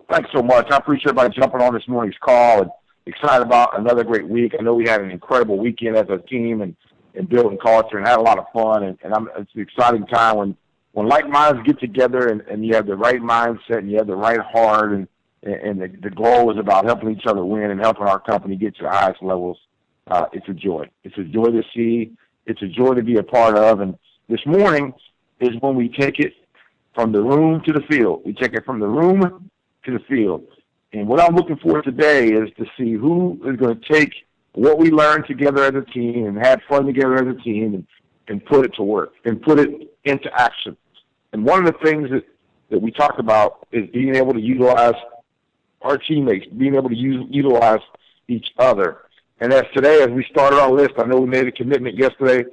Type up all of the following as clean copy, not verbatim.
Thanks so much. I appreciate everybody jumping on this morning's call and excited about another great week. I know we had an incredible weekend as a team and building culture and had a lot of fun. And it's an exciting time when like minds get together and you have the right mindset and you have the right heart and the goal is about helping each other win and helping our company get to the highest levels. It's a joy. It's a joy to see. It's a joy to be a part of. And this morning is when we take it from the room to the field. We take it from the room to the field. And what I'm looking for today is to see who is going to take what we learned together as a team and had fun together as a team and put it to work and put it into action. And one of the things that we talked about is being able to utilize our teammates, being able to utilize each other. And as today, as we started our list, I know we made a commitment yesterday,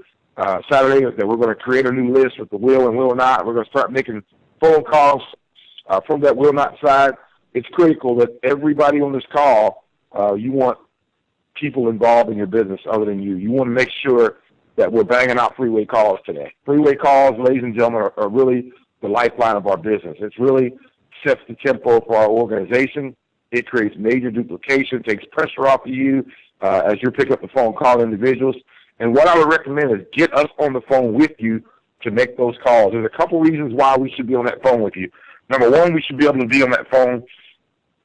Saturday, that we're going to create a new list with the will and will not. We're going to start making phone calls from that will not side. It's critical that everybody on this call, you want people involved in your business other than you. You want to make sure that we're banging out freeway calls today. Freeway calls, ladies and gentlemen, are really the lifeline of our business. It's really sets the tempo for our organization. It creates major duplication, takes pressure off of you as you pick up the phone, call individuals. And what I would recommend is get us on the phone with you to make those calls. There's a couple reasons why we should be on that phone with you. Number one, we should be able to be on that phone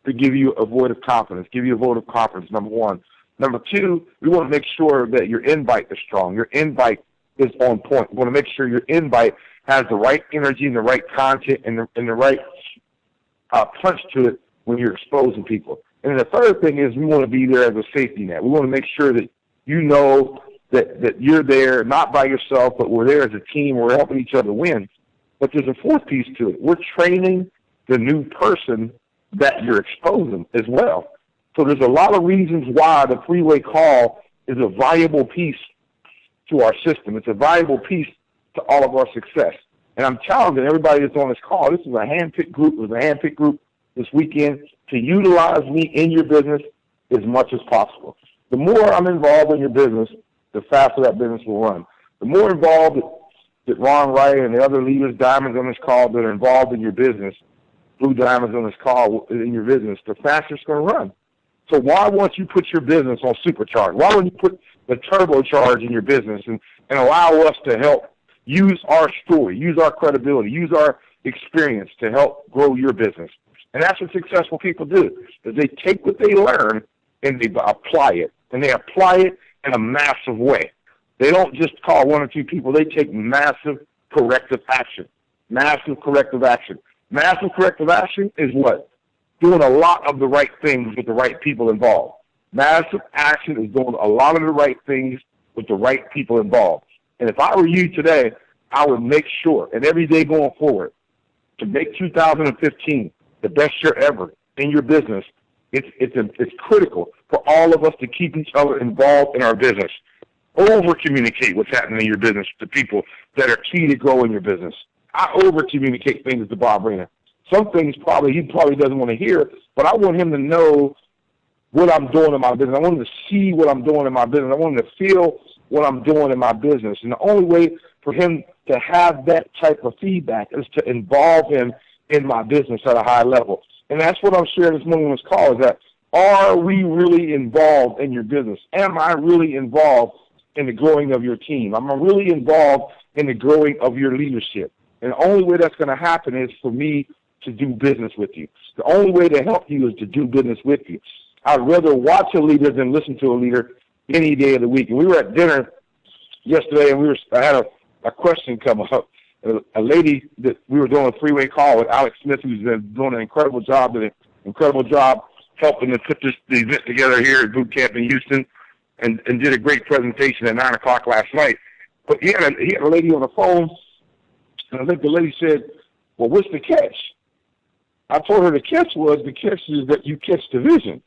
to give you a vote of confidence, number one. Number two, we want to make sure that your invite is strong. Your invite is on point. We want to make sure your invite has the right energy and the right content and the right punch to it when you're exposing people. And then the third thing is we want to be there as a safety net. We want to make sure that you know that you're there, not by yourself, but we're there as a team. We're helping each other win. But there's a fourth piece to it. We're training the new person that you're exposing as well. So there's a lot of reasons why the freeway call is a valuable piece to our system. It's a valuable piece to all of our success. And I'm challenging everybody that's on this call. This is a hand-picked group. It was a hand-picked group this weekend to utilize me in your business as much as possible. The more I'm involved in your business, the faster that business will run. The more involved that Ron Wright and the other leaders, diamonds on this call, that are involved in your business, blue diamonds on this call in your business, the faster it's going to run. So why won't you put your business on supercharge? Why won't you put the turbocharge in your business and allow us to help use our story, use our credibility, use our experience to help grow your business? And that's what successful people do, is they take what they learn and they apply it, and they apply it in a massive way. They don't just call one or two people. They take massive corrective action. Massive corrective action. Massive corrective action is what? Doing a lot of the right things with the right people involved. Massive action is doing a lot of the right things with the right people involved. And if I were you today, I would make sure, and every day going forward, to make 2015 the best year ever in your business, it's critical for all of us to keep each other involved in our business. Over-communicate what's happening in your business to people that are key to growing your business. I over-communicate things to Bob Rena. Some things he probably doesn't want to hear, but I want him to know what I'm doing in my business. I want him to see what I'm doing in my business. I want him to feel what I'm doing in my business. And the only way for him to have that type of feedback is to involve him in my business at a high level. And that's what I'm sharing this morning on this call, is that are we really involved in your business? Am I really involved in the growing of your team? Am I really involved in the growing of your leadership? And the only way that's going to happen is for me to do business with you. The only way to help you is to do business with you. I'd rather watch a leader than listen to a leader any day of the week. And we were at dinner yesterday, and I had a question come up. A lady that we were doing a three-way call with, Alex Smith, who's been doing an incredible job helping to put the event together here at boot camp in Houston, and did a great presentation at 9 o'clock last night. But he had a lady on the phone, and I think the lady said, well, what's the catch? I told her the catch is that you catch the vision.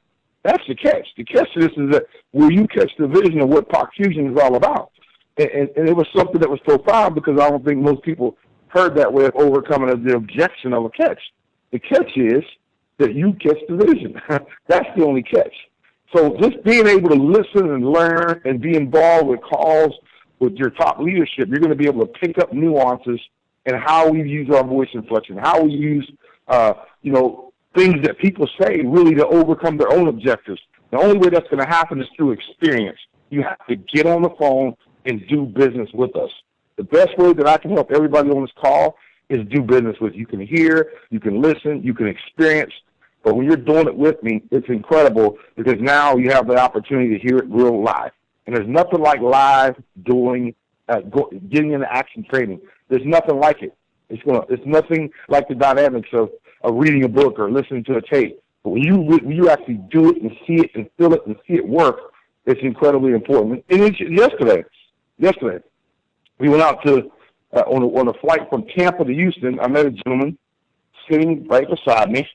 That's the catch. The catch to this is that will you catch the vision of what Park Fusion is all about? And it was something that was profound, because I don't think most people heard that way of overcoming the objection of a catch. The catch is that you catch the vision. That's the only catch. So just being able to listen and learn and be involved with calls with your top leadership, you're going to be able to pick up nuances in how we use our voice inflection, how we use, things that people say really to overcome their own objectives. The only way that's going to happen is through experience. You have to get on the phone and do business with us. The best way that I can help everybody on this call is do business with you. You can hear, you can listen, you can experience. But when you're doing it with me, it's incredible because now you have the opportunity to hear it real live. And there's nothing like live doing, getting into action training. There's nothing like it. It's nothing like the dynamics of reading a book or listening to a tape. But when you actually do it and see it and feel it and see it work, it's incredibly important. And it's yesterday, we went out to on a flight from Tampa to Houston. I met a gentleman sitting right beside me.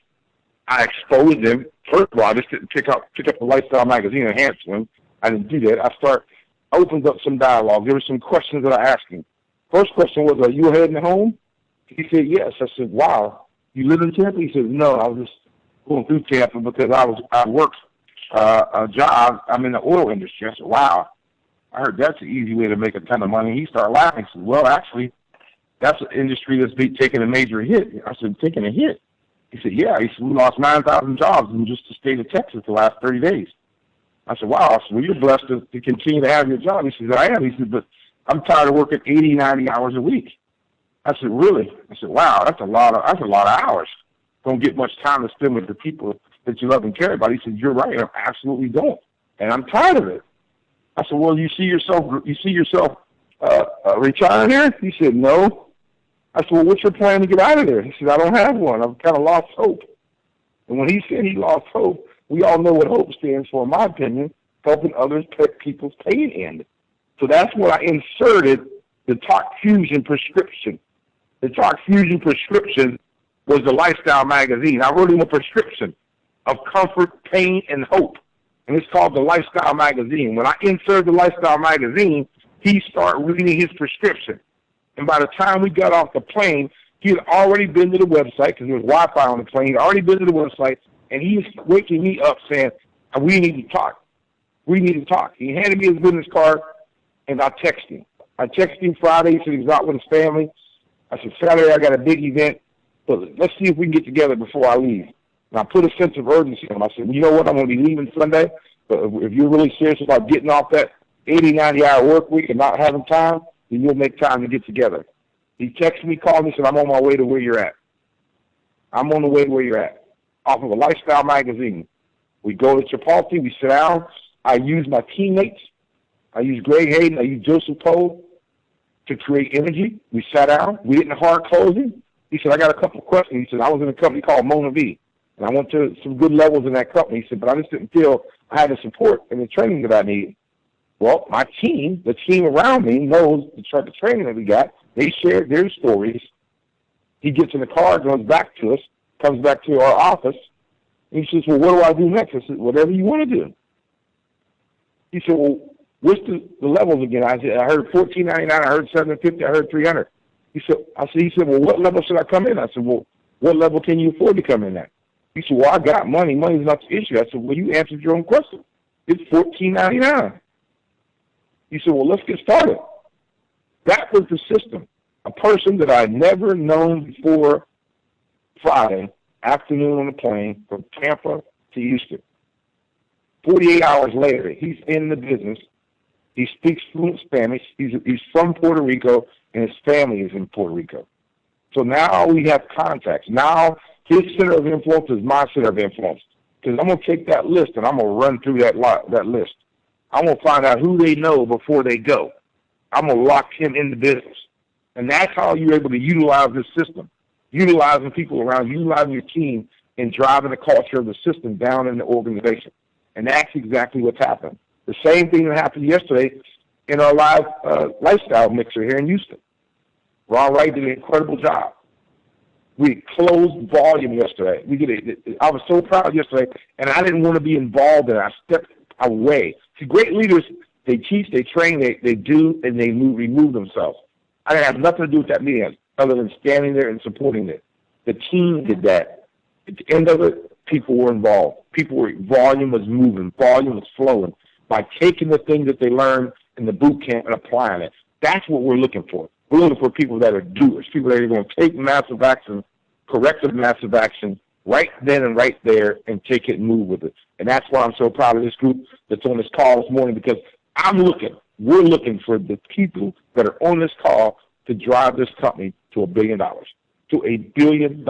I exposed him. First of all, I just didn't pick up the Lifestyle magazine and hand to him. I didn't do that. I opened up some dialogue. There were some questions that I asked him. First question was, "Are you heading home?" He said, "Yes." I said, "Wow, you live in Tampa?" He said, "No, I was just going through Tampa because I worked a job. I'm in the oil industry." I said, "Wow, I heard that's an easy way to make a ton of money." He started laughing. He said, "Well, actually, that's an industry that's taking a major hit." I said, "Taking a hit?" He said, "Yeah." He said, "We lost 9,000 jobs in just the state of Texas the last 30 days. I said, "Wow." I said, "Well, you're blessed to continue to have your job." He said, "I am." He said, "But I'm tired of working 80, 90 hours a week." I said, "Really?" I said, "Wow, that's a lot of hours. Don't get much time to spend with the people that you love and care about." He said, "You're right. I absolutely don't. And I'm tired of it." I said, "Well, you see yourself retiring here?" He said, "No." I said, "Well, what's your plan to get out of there?" He said, "I don't have one. I've kind of lost hope." And when he said he lost hope, we all know what hope stands for, in my opinion, helping others put people's pain end. So that's when I inserted the Talk Fusion prescription. The Talk Fusion prescription was the Lifestyle magazine. I wrote him a prescription of comfort, pain, and hope. And it's called the Lifestyle magazine. When I inserted the Lifestyle magazine, he started reading his prescription. And by the time we got off the plane, he had already been to the website because there was Wi-Fi on the plane. He had already been to the website, and he's waking me up saying, "We need to talk. We need to talk." He handed me his business card, and I texted him. I texted him Friday. He said he was out with his family. I said, "Saturday, I got a big event, but let's see if we can get together before I leave." And I put a sense of urgency on him. I said, "Well, you know what? I'm going to be leaving Sunday, but if you're really serious about getting off that 80, 90-hour work week and not having time, then you'll make time to get together." He texted me, called me, said, "I'm on my way to where you're at. I'm on the way to where you're at." Off of a Lifestyle magazine. We go to Chipotle, we sit down. I use my teammates. I use Greg Hayden, I use Joseph Poe to create energy. We sat down. We didn't hard close him. He said, "I got a couple of questions." He said, "I was in a company called Mona V, and I went to some good levels in that company." He said, "But I just didn't feel I had the support and the training that I needed." Well, my team, the team around me, knows the training that we got. They shared their stories. He gets in the car, goes back to us, comes back to our office, and he says, "Well, what do I do next?" I said, "Whatever you want to do." He said, "Well, what's the levels again?" I said, "I heard $14.99, I heard $7.50, I heard $300. He said, "Well, what level should I come in?" I said, "Well, what level can you afford to come in at?" He said, "Well, I got money. Money's not the issue." I said, "Well, you answered your own question. It's $14.99. He said, "Well, let's get started." That was the system. A person that I'd never known before Friday afternoon on the plane from Tampa to Houston. 48 hours later, he's in the business. He speaks fluent Spanish. He's from Puerto Rico, and his family is in Puerto Rico. So now we have contacts. Now his center of influence is my center of influence. Because I'm going to take that list, and I'm going to run through that list. I'm going to find out who they know before they go. I'm going to lock him in the business. And that's how you're able to utilize this system, utilizing people around, utilizing your team, and driving the culture of the system down in the organization. And that's exactly what's happened. The same thing that happened yesterday in our live lifestyle mixer here in Houston. Ron Wright did an incredible job. We closed volume yesterday. I was so proud yesterday, and I didn't want to be involved in it. I stepped away. See, great leaders, they teach, they train, they do, and they remove themselves. I didn't have nothing to do with that meeting other than standing there and supporting it. The team did that. At the end of it, people were involved. Volume was moving. Volume was flowing by taking the things that they learned in the boot camp and applying it. That's what we're looking for. We're looking for people that are doers, people that are going to take massive action, corrective massive action, right then and right there and take it and move with it. And that's why I'm so proud of this group that's on this call this morning, because we're looking for the people that are on this call to drive this company to $1 billion. To $1 billion.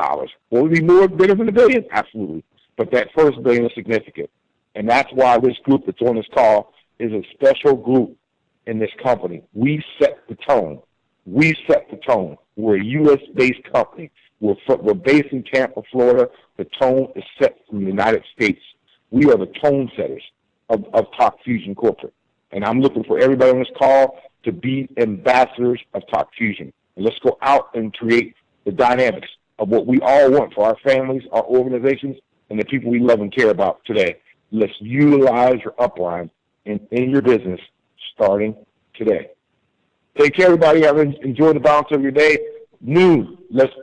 Will it be more bigger than $1 billion? Absolutely. But that first $1 billion is significant. And that's why this group that's on this call is a special group in this company. We set the tone. We set the tone. We're a U.S.-based company. We're based in Tampa, Florida. The tone is set from the United States. We are the tone setters of Talk Fusion Corporate. And I'm looking for everybody on this call to be ambassadors of Talk Fusion. And let's go out and create the dynamics of what we all want for our families, our organizations, and the people we love and care about today. Let's utilize your upline in your business starting today. Take care, everybody. Enjoy the balance of your day. Noon, let's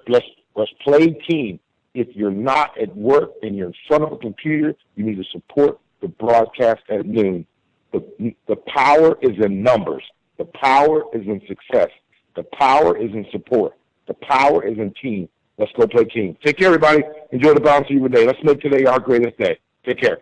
play team. If you're not at work and you're in front of a computer, you need to support the broadcast at noon. The power is in numbers. The power is in success. The power is in support. The power is in team. Let's go play team. Take care, everybody. Enjoy the balance of your day. Let's make today our greatest day. Take care.